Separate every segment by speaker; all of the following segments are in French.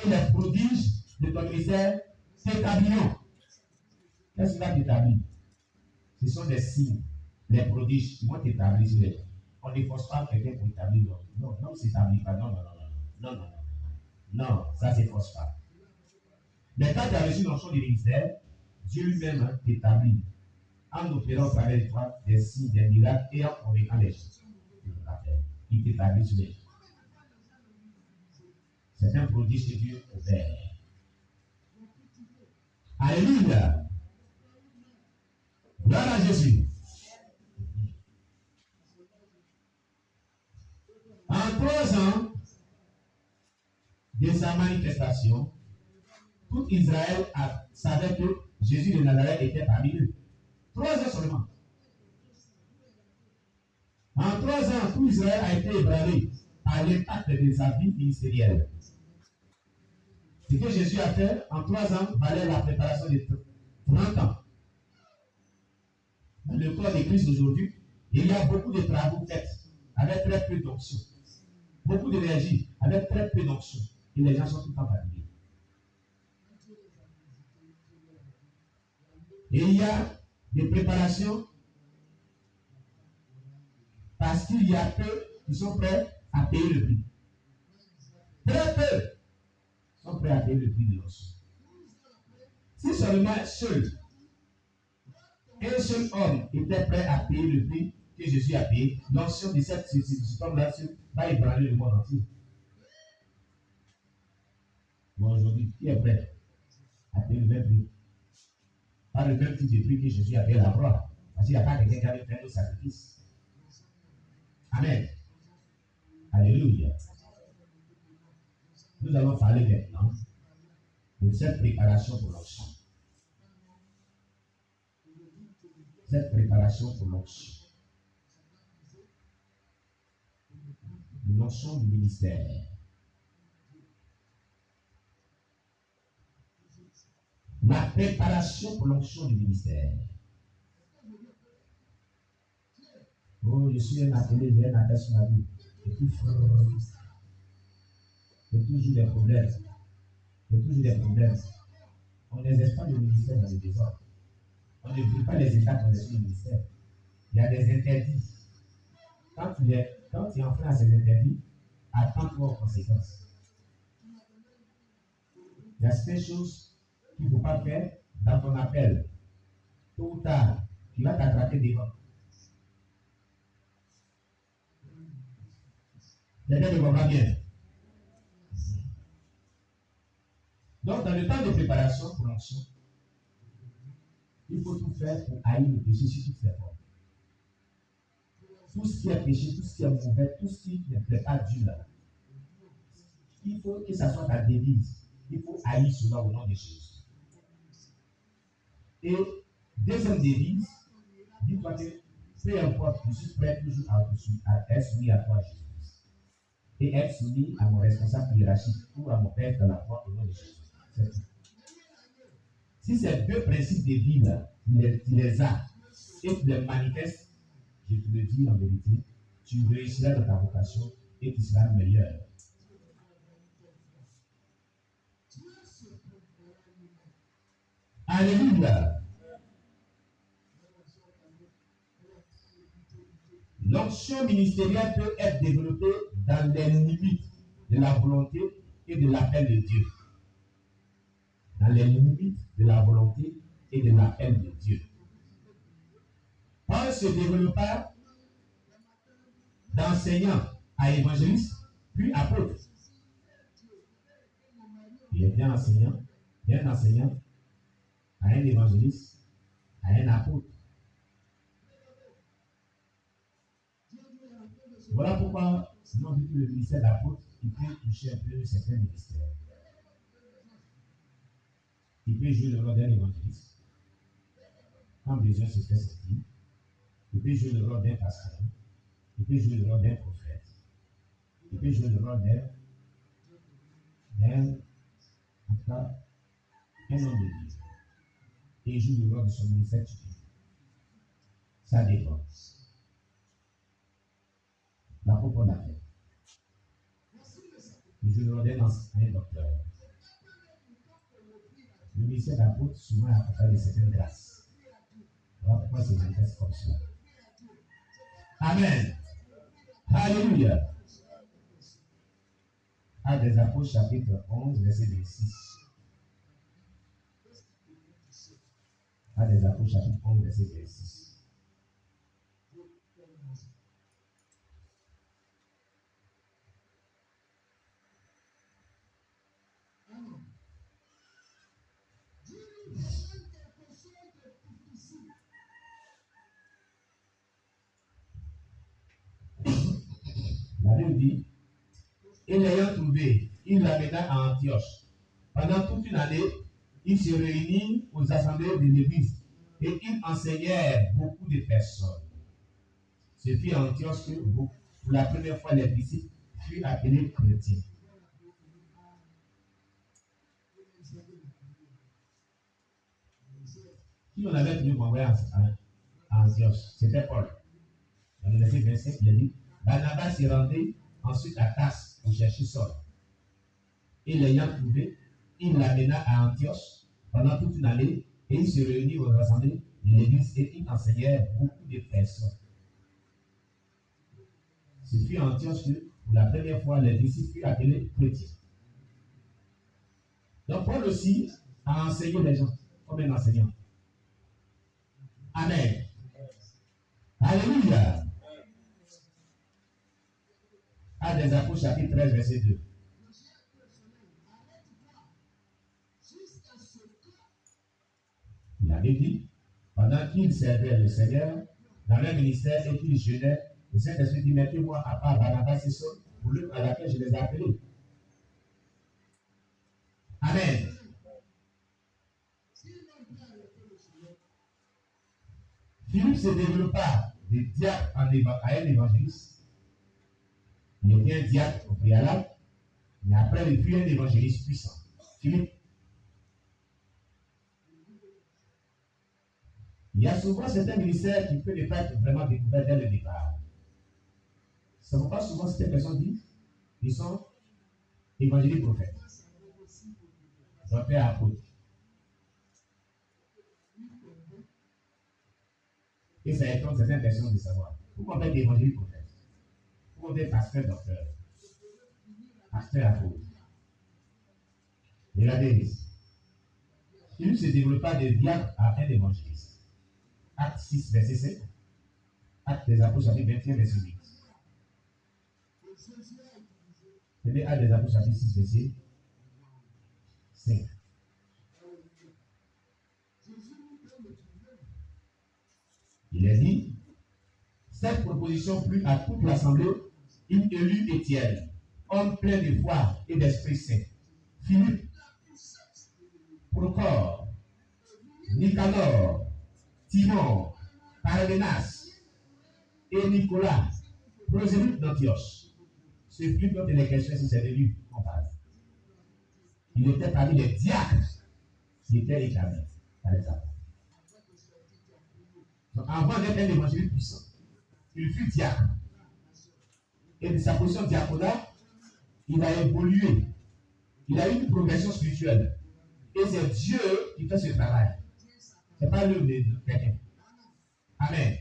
Speaker 1: et les prodiges de ton ministère t'établiront. Qu'est-ce qui va t'établir? Ce sont des signes, les prodiges qui vont t'établir sur les gens. On ne force pas quelqu'un pour établir l'homme. Non, l'homme ne s'établit pas. Non. Non, ça ne se force pas. Mais quand tu as reçu l'onction du ministère, Dieu lui-même t'établit en opérant au travers de toi des signes, des miracles et en convaincant les gens. Il t'établit sur les gens. C'est un prodige que Dieu opère. Alléluia. Gloire à Jésus. En 3 ans de sa manifestation, tout Israël savait que Jésus de Nazareth était parmi eux. 3 ans seulement. En 3 ans, tout Israël a été ébranlé par l'impact de sa vie ministérielle. Ce que Jésus a fait en 3 ans valait la préparation de 30 ans. Dans le corps de Christ aujourd'hui, il y a beaucoup de travaux faits avec très peu d'onction. Beaucoup d'énergie avec très peu d'onction. Et les gens sont tout le temps fatigués. Et il y a des préparations parce qu'il y a peu qui sont prêts à payer le prix. Très peu sont prêts à payer le prix de l'onction. Si seulement un seul homme était prêt à payer le prix que Jésus a payé, l'onction de cet homme-là va ébranler le monde entier. Bon, aujourd'hui, qui est prêt à payer le même prix? Pas le même type de prix que Jésus a payé à la croix. Parce qu'il n'y a pas quelqu'un qui avait fait le sacrifice. Amen. Alléluia. Nous allons parler maintenant de cette préparation pour l'onction. Cette préparation pour l'onction. L'onction du ministère. La préparation pour l'onction du ministère. Oh, je suis un appelé, j'ai un appel sur ma vie. Et puis, c'est toujours des problèmes. C'est toujours des problèmes. On n'exerce pas le ministère dans le désordre. On ne brûle pas les étapes dans le ministère. Il y a des interdits. Quand tu es enfreint à ces interdits, attends-toi aux conséquences. Il y a ces choses qu'il ne faut pas faire dans ton appel. Tôt ou tard, tu vas t'attraper devant. Quelqu'un ne comprend bien. Donc, dans le temps de préparation pour l'onction, il faut tout faire pour haïr le péché sur toutes ses formes. Tout ce qui est péché, tout ce qui est mauvais, tout ce qui ne plaît pas Dieu là. Il faut que ça soit ta devise. Il faut haïr cela au nom de Jésus. Et deuxième devise, dis-toi que peu importe, je suis prêt toujours à être soumis à toi, Jésus. Et être soumis à mon responsable hiérarchique ou à mon père dans la foi au nom de Jésus. C'est tout. Si ces 2 principes de vie là, tu les as et tu les manifestes, je te le dis en vérité, tu réussiras dans ta vocation et tu seras meilleur. Alléluia. L'onction ministérielle peut être développée dans les limites de la volonté et de l'appel de Dieu. Dans les limites de la volonté et de l'appel de Dieu. Paul se développa d'enseignant à évangéliste, puis apôtre. Il était enseignant, à un évangéliste, à un apôtre. Voilà pourquoi, sinon, vu que le ministère d'apôtre, il peut toucher un peu certains ministères. Il peut jouer le rôle d'un évangéliste, quand besoin se fait sortir. Il peut jouer le rôle d'un pasteur. Il peut jouer le rôle d'un prophète. Il peut jouer le rôle en tout cas, un homme de Dieu. Et il joue le rôle de son ministère. Ça dépend. L'apôtre l'a fait. Il joue le rôle d'un docteur. Le ministère d'apôtre, souvent, accompagne de certaines grâces. Voilà pourquoi c'est manifeste comme cela. Amen. Alléluia. Actes des Apôtres, chapitre 11, verset 26. Actes des Apôtres, chapitre 11, verset 26. La Bible dit, et l'ayant trouvé, il l'amena à Antioche. Pendant toute une année, il se réunit aux assemblées de l'église et il enseignait beaucoup de personnes. Ce fut à Antioche que, pour la première fois, les disciples furent appelés chrétiens. Qui on avait tenu pour envoyer à Antioche? C'était Paul. Dans le verset 25, il a dit, Barnabas s'est rendu ensuite à Tarse pour chercher Saul. Et l'ayant trouvé, il l'amena à Antioche pendant toute une année et il se réunit aux assemblées de l'église et il enseignait beaucoup de personnes. Ce fut à Antioche que, pour la première fois, les disciples furent appelés chrétiens. Donc, Paul aussi a enseigné les gens comme un enseignant. Amen. Alléluia. Actes des Apôtres, chapitre 13, verset 2. Il avait dit, pendant qu'il servait le Seigneur dans leur ministère et qu'il jeûnait, le Saint-Esprit dit, mettez-moi à part Barnabas et Saul pour l'œuvre à laquelle je les ai appelés. Amen. Philippe se développa de diacre à un évangéliste. Il était un diacre au préalable, mais après il fut un évangéliste puissant. Philippe. Il y a souvent certains ministères qui peuvent ne pas être vraiment découverts dès le départ. Ça ne vaut pas souvent certaines personnes disent qu'ils sont évangélistes prophètes. Docteur apôtre. Et ça étonne certaines personnes de savoir. Pourquoi on fait des évangélistes prophètes? Pourquoi on fait pasteur docteur? Pasteur apôtre. Regardez. Il se développa de diacre à un évangéliste. Acte 6, verset 7. Acte des Apôtres, chapitre 21, verset 8. Tenez Acte des Apôtres, chapitre 6, verset 5. Il est dit, cette proposition plut à toute l'assemblée, il élut Étienne, homme plein de foi et d'Esprit Saint, Philippe, Procor, Nicanor, Timon, Parmenas et Nicolas, prosélyte d'Antioche. Ce Philippe dont il est question, c'est de lui qu'on parle. Il était parmi les diacres qui étaient établis par les apôtres. Donc, avant d'être un évangéliste puissant, il fut diacre. Et de sa position diaconale, il a évolué. Il a eu une progression spirituelle. Et c'est Dieu qui fait ce travail. Ce n'est pas l'œuvre de quelqu'un. Amen.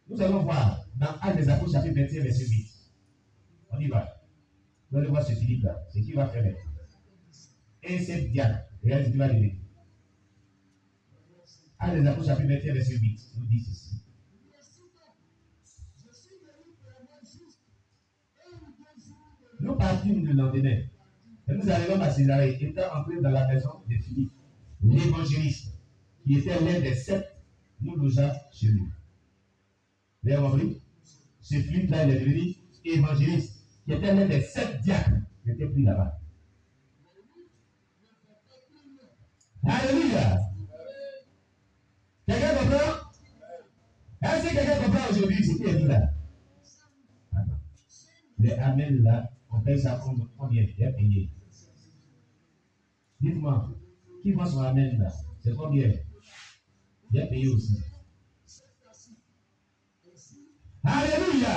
Speaker 1: Nous allons voir dans Actes des Apôtres, chapitre 21, verset 8. On y va. Vous allez voir ce Philippe-là. C'est qui va faire les. Et c'est diacre. Regardez ce qu'il va dire. Actes des Apôtres, chapitre 21, verset 8. Nous dit ceci. Nous partîmes le lendemain. Et nous arrivons à Césarée, étant entrés dans la maison de Philippe, l'évangéliste, qui était l'un des 7, nous logea chez lui. Vous avez compris? Ce Philippe-là, il est devenu évangéliste, qui était l'un des 7 diacres qui étaient pris là-bas. Alléluia! Quelqu'un comprend? Est-ce que quelqu'un comprend aujourd'hui ce qui est dit là? Attends. Les Amen là, on paye ça combien? Bien payé. Dites-moi, qui voit son Amen là? C'est combien? Bien payé aussi. Alléluia!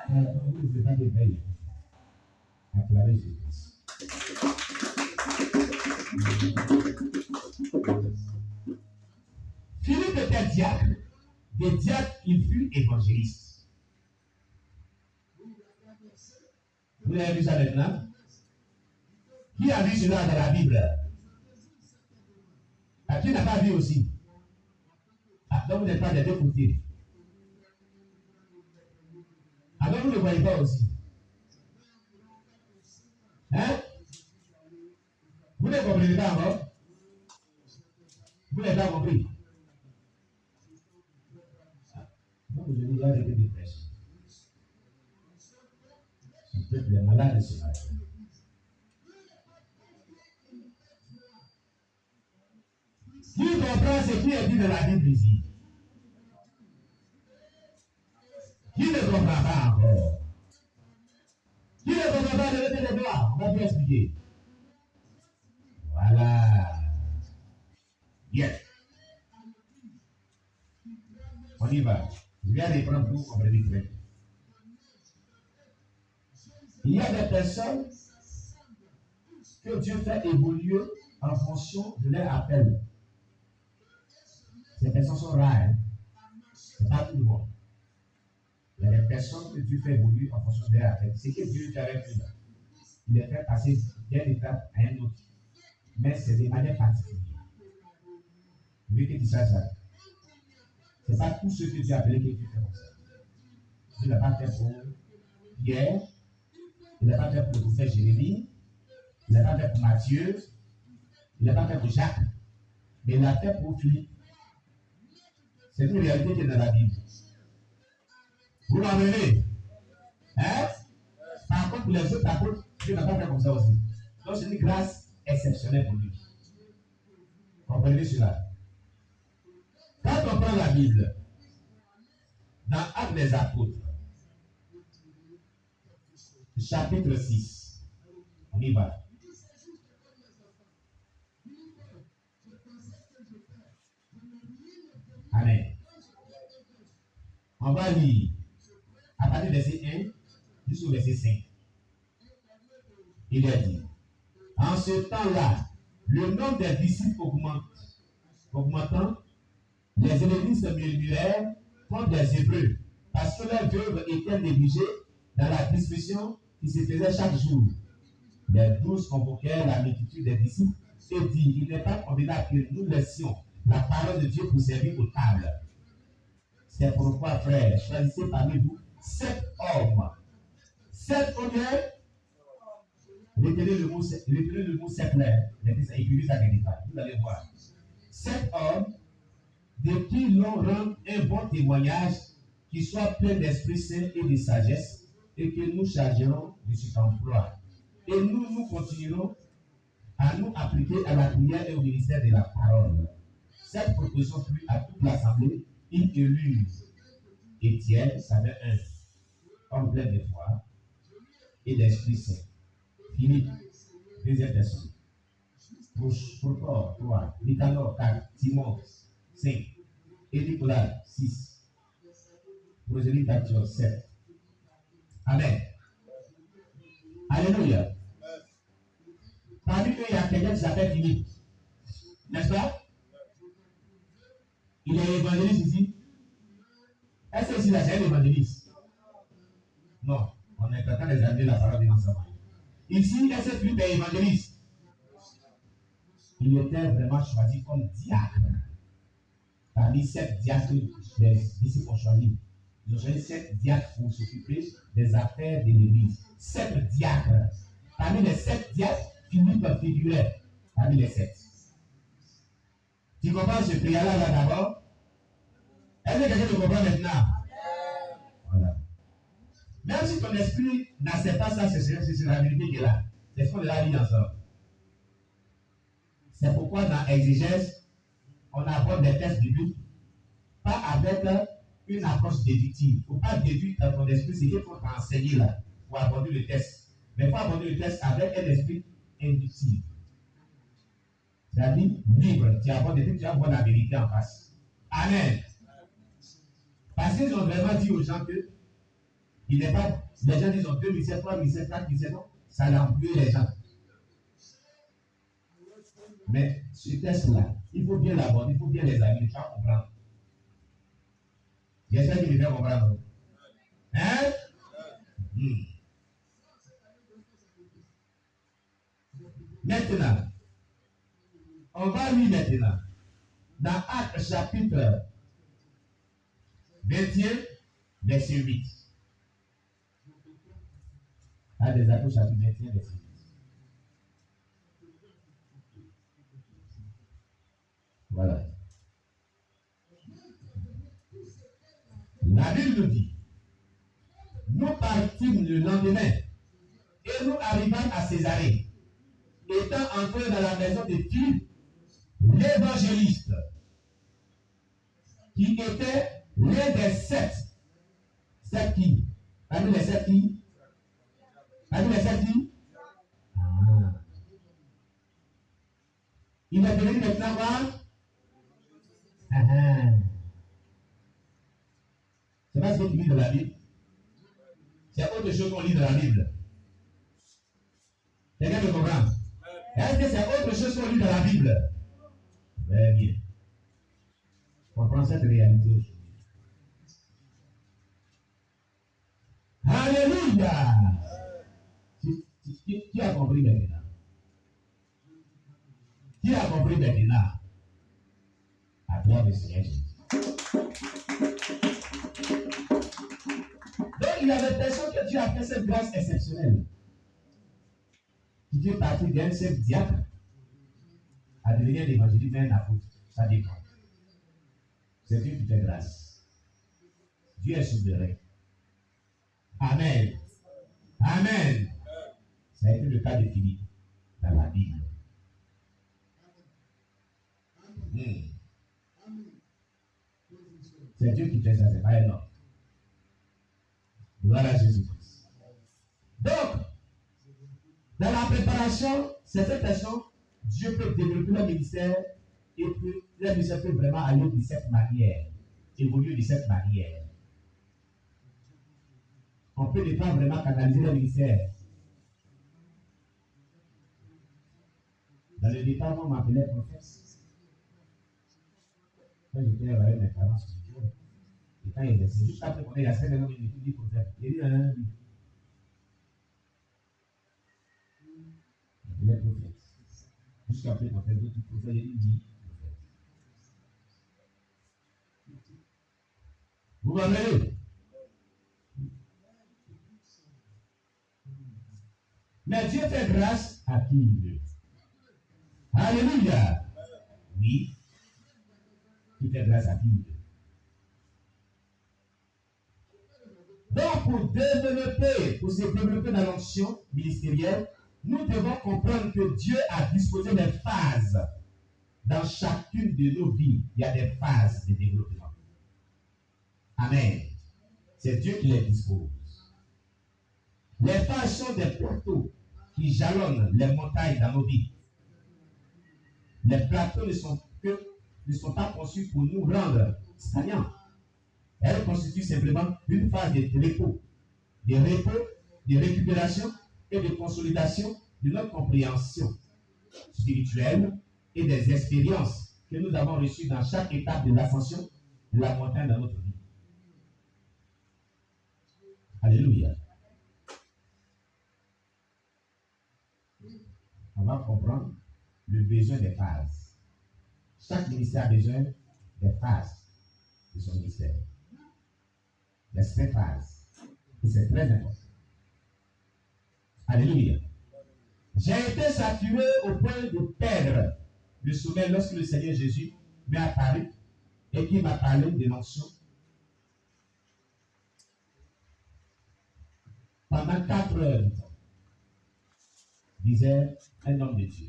Speaker 1: Amen! Vous ne pouvez pas les payer. Acclamez Jésus. Philippe était diacre. Des diacres, il fut évangéliste. Vous avez vu ça maintenant? Qui a vu cela dans la Bible? Qui n'a pas vu aussi? Donc vous n'êtes pas des deux côtés. Donc vous ne le voyez pas aussi. Hein? Vous ne comprenez pas encore? Vous n'avez pas compris? Donc je vous ai arrêté de prêcher. Ce peuple est malade ce matin. Qui comprend ce qui est dit dans la Bible ici? Qui ne comprend pas encore? Qui ne comprend pas de lever les doigts? On va vous expliquer. Voilà. Yes. On y va. Je vais reprendre pour comprendre très bien. Il y a des personnes que Dieu fait évoluer en fonction de leur appel. Ces personnes sont rares. Ce n'est pas tout le monde. Il y a des personnes que Dieu fait évoluer en fonction de leur appel. C'est que Dieu fait avec eux. Il les fait passer d'une étape à une autre. Mais c'est de manière particulière. Je veux que tu saches ça. Ce n'est pas tout ce que Dieu a appelé que Dieu fait comme ça. Dieu n'a pas fait pour Pierre. Il n'a pas fait pour le prophète Jérémie. Il n'a pas fait pour Matthieu. Il n'a pas fait pour Jacques. Mais il l'a fait pour Philippe. C'est une réalité qui est dans la Bible. Vous l'emmenez. Hein? Par contre, pour les autres apôtres, Dieu n'a pas fait comme ça aussi. Donc, c'est une grâce exceptionnelle pour lui. Comprenez cela. Quand on prend la Bible, dans Actes des Apôtres, chapitre 6, on y va. Amen. On va lire à partir du verset 1 jusqu'au verset 5. Il est dit, en ce temps-là, le nombre des disciples augmentant, les ennemis se murmurèrent contre les Hébreux, parce que leurs veuves étaient négligées dans la discussion qui se faisait chaque jour. Les 12 convoquèrent la multitude des disciples et dit, il n'est pas convenable que nous laissions la parole de Dieu pour servir aux tables. C'est pourquoi, frères, choisissez parmi vous 7 hommes. 7 hommes, retenez le mot 7 là. Utilisez ça quelque part. Vous allez voir. 7 hommes de qui l'on rend un bon témoignage, qui soit plein d'Esprit Saint et de sagesse, et que nous chargerons de cet emploi. Et nous continuerons à nous appliquer à la prière et au ministère de la parole. Cette proposition plut à toute l'assemblée. Ils élurent Étienne, savait un, homme plein de foi et d'Esprit Saint. Philippe, deuxième personne. Procor, 3. Nicanor, 4. Simon, 5. Et Nicolas, 6. Prosélyte d'Antioche, 7. Amen. Alléluia. Parmi eux, il y a quelqu'un qui s'appelle Philippe. N'est-ce pas? Il est évangéliste ici. Est-ce que c'est un évangéliste? Non. On est en train d'examiner la parole de l'ensemble. Ici, est-ce que Philippe est évangéliste? Il était vraiment choisi comme diacre. Parmi 7 diacres, les disciples ont choisi. Ils ont choisi 7 diacres pour s'occuper des affaires de l'église. 7 diacres. Parmi les 7 diacres, Philippe figurait parmi les 7. Tu comprends ce prière-là d'abord? Est-ce que quelqu'un le comprend maintenant? Voilà. Même si ton esprit n'accepte pas ça, c'est la vérité qui est là. C'est ce qu'on l'a dit ensemble. C'est pourquoi dans l'exégèse, on aborde des textes bibliques, pas avec une approche déductive. Il ne faut pas déduire dans ton esprit ce qu'il faut t'enseigner là, pour aborder le texte. Mais il faut aborder le texte avec un esprit inductif. C'est-à-dire libre. Tu abordes des trucs, tu vas voir la vérité en face. Amen. Parce qu'ils ont vraiment dit aux gens que il n'est pas. Les gens disent 2 17, 3 17, 4 17, non, ça a embrouillé les gens. Mais ce test-là, il faut bien l'aborder, il faut bien les amis, tu vas comprendre. J'espère qu'il me fait comprendre. Hein? Maintenant, on va lire maintenant dans Actes chapitre 21, verset 8. Actes des Apôtres chapitre 21, verset 8. Voilà. La Bible nous dit, nous partîmes le lendemain et nous arrivâmes à Césarée. Étant entrés dans la maison de Philippe, l'évangéliste, qui était l'un des sept. Sept qui? Parmi les sept qui? Parmi les sept qui? Il est devenu maintenant quoi? C'est pas ce que tu lis dans la Bible. C'est autre chose qu'on lit dans la Bible. Quelqu'un me comprend? Est-ce que c'est autre chose qu'on lit dans la Bible? Très bien. On prend cette réalité aujourd'hui. Alléluia! Qui a compris maintenant? Qui a compris maintenant? À toi, le Seigneur Jésus. Donc, il y a des personnes que Dieu a fait cette grâce exceptionnelle. Qui est parti d'un seul diacre à devenir l'évangéliste, mais un apôtre. Ça dépend. C'est Dieu qui fait grâce. Dieu est souverain. Amen. Amen. Ça a été le cas de Philippe dans la Bible. C'est Dieu qui fait ça, c'est pas un homme. Gloire à Jésus-Christ. Donc, dans la préparation, certaines personnes, Dieu peut développer leur ministère et puis leur ministère peut vraiment aller de cette manière, évoluer de cette manière. On peut ne pas vraiment canaliser leur ministère. Dans le départ, on m'appelait prophète. Quand j'étais avec mes parents spirituels, et quand il est juste après qu'on ait la semaine, on me dit prophète. Il dit un livre. Il est prophète. Jusqu'à après qu'on fait d'autres prophètes, il dit prophète. Vous m'avez? Mais Dieu fait grâce à qui il veut. Alléluia. Oui. Il fait grâce à qui il veut. Donc, pour se développer dans l'onction ministérielle, nous devons comprendre que Dieu a disposé des phases. Dans chacune de nos vies, il y a des phases de développement. Amen. C'est Dieu qui les dispose. Les phases sont des plateaux qui jalonnent les montagnes dans nos vies. Les plateaux ne sont pas conçus pour nous rendre stagnants. Elles constituent simplement une phase de repos, de récupération et de consolidation de notre compréhension spirituelle et des expériences que nous avons reçues dans chaque étape de l'ascension de la montagne dans notre vie. Alléluia. On va comprendre le besoin des phases. Chaque ministère a besoin des phases de son ministère. Les 5 phases. Et c'est très important. Alléluia. J'ai été saturé au point de perdre le sommeil lorsque le Seigneur Jésus m'est apparu et qu'il m'a parlé de l'onction. Pendant 4 heures, disait un homme de Dieu.